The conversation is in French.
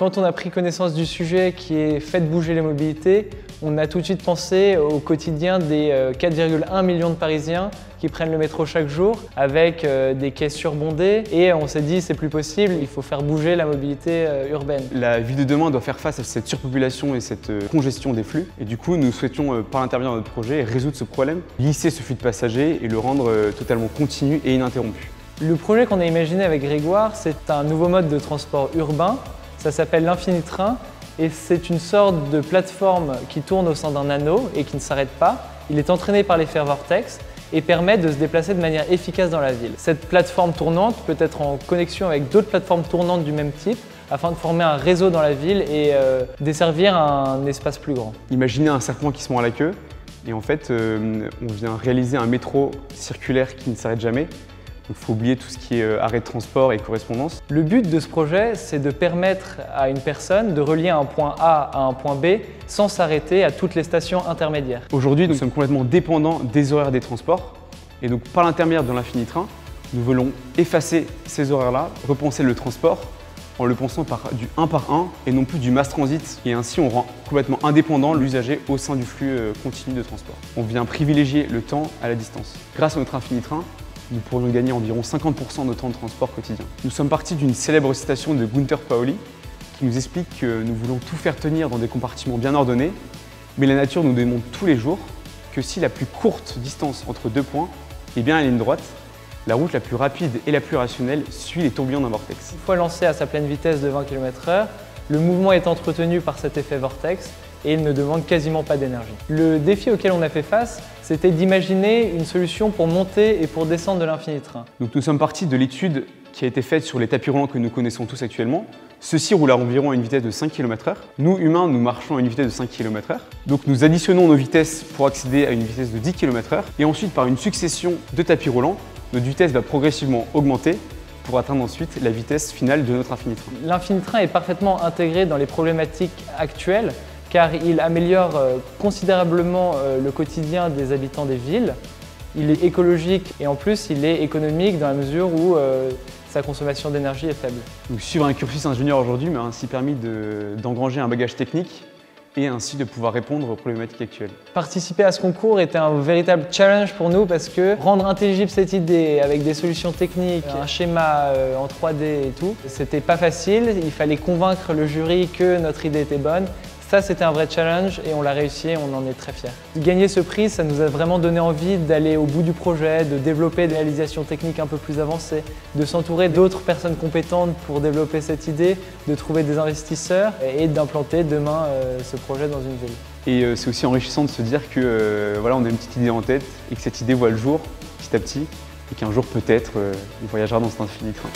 Quand on a pris connaissance du sujet qui est faites bouger les mobilités, on a tout de suite pensé au quotidien des 4,1 millions de Parisiens qui prennent le métro chaque jour avec des quais surbondés et on s'est dit c'est plus possible, il faut faire bouger la mobilité urbaine. La ville de demain doit faire face à cette surpopulation et cette congestion des flux et du coup nous souhaitions par l'intermédiaire de notre projet résoudre ce problème, lisser ce flux de passagers et le rendre totalement continu et ininterrompu. Le projet qu'on a imaginé avec Grégoire, c'est un nouveau mode de transport urbain, ça s'appelle l'Infini-Train. Et c'est une sorte de plateforme qui tourne au sein d'un anneau et qui ne s'arrête pas. Il est entraîné par l'effet vortex et permet de se déplacer de manière efficace dans la ville. Cette plateforme tournante peut être en connexion avec d'autres plateformes tournantes du même type afin de former un réseau dans la ville et desservir un espace plus grand. Imaginez un serpent qui se mord la queue et en fait on vient réaliser un métro circulaire qui ne s'arrête jamais. Il faut oublier tout ce qui est arrêt de transport et correspondance. Le but de ce projet, c'est de permettre à une personne de relier un point A à un point B sans s'arrêter à toutes les stations intermédiaires. Aujourd'hui, nous sommes complètement dépendants des horaires des transports et donc par l'intermédiaire de l'Infini-Train, nous voulons effacer ces horaires-là, repenser le transport en le pensant par du 1 par 1 et non plus du mass transit et ainsi on rend complètement indépendant l'usager au sein du flux continu de transport. On vient privilégier le temps à la distance. Grâce à notre Infini-Train, nous pourrions gagner environ 50% de notre temps de transport quotidien. Nous sommes partis d'une célèbre citation de Gunther Pauli qui nous explique que nous voulons tout faire tenir dans des compartiments bien ordonnés, mais la nature nous démontre tous les jours que si la plus courte distance entre deux points est bien la ligne droite, la route la plus rapide et la plus rationnelle suit les tourbillons d'un vortex. Une fois lancé à sa pleine vitesse de 20 km/h, le mouvement est entretenu par cet effet vortex et il ne demande quasiment pas d'énergie. Le défi auquel on a fait face, c'était d'imaginer une solution pour monter et pour descendre de l'Infini-Train. Donc nous sommes partis de l'étude qui a été faite sur les tapis roulants que nous connaissons tous actuellement. Ceux-ci roulent à environ à une vitesse de 5 km/h. Nous, humains, nous marchons à une vitesse de 5 km/h. Donc nous additionnons nos vitesses pour accéder à une vitesse de 10 km/h. Et ensuite, par une succession de tapis roulants, notre vitesse va progressivement augmenter pour atteindre ensuite la vitesse finale de notre Infini-Train. L'Infini-Train est parfaitement intégré dans les problématiques actuelles car il améliore considérablement le quotidien des habitants des villes. Il est écologique et en plus il est économique dans la mesure où sa consommation d'énergie est faible. Donc, suivre un cursus ingénieur aujourd'hui m'a ainsi permis d'engranger un bagage technique et ainsi de pouvoir répondre aux problématiques actuelles. Participer à ce concours était un véritable challenge pour nous parce que rendre intelligible cette idée avec des solutions techniques, un schéma en 3D et tout, c'était pas facile. Il fallait convaincre le jury que notre idée était bonne. Ça, c'était un vrai challenge et on l'a réussi et on en est très fiers. Gagner ce prix, ça nous a vraiment donné envie d'aller au bout du projet, de développer des réalisations techniques un peu plus avancées, de s'entourer d'autres personnes compétentes pour développer cette idée, de trouver des investisseurs et d'implanter demain ce projet dans une ville. Et c'est aussi enrichissant de se dire que voilà, on a une petite idée en tête et que cette idée voit le jour petit à petit et qu'un jour peut-être on voyagera dans cet Infini-Train.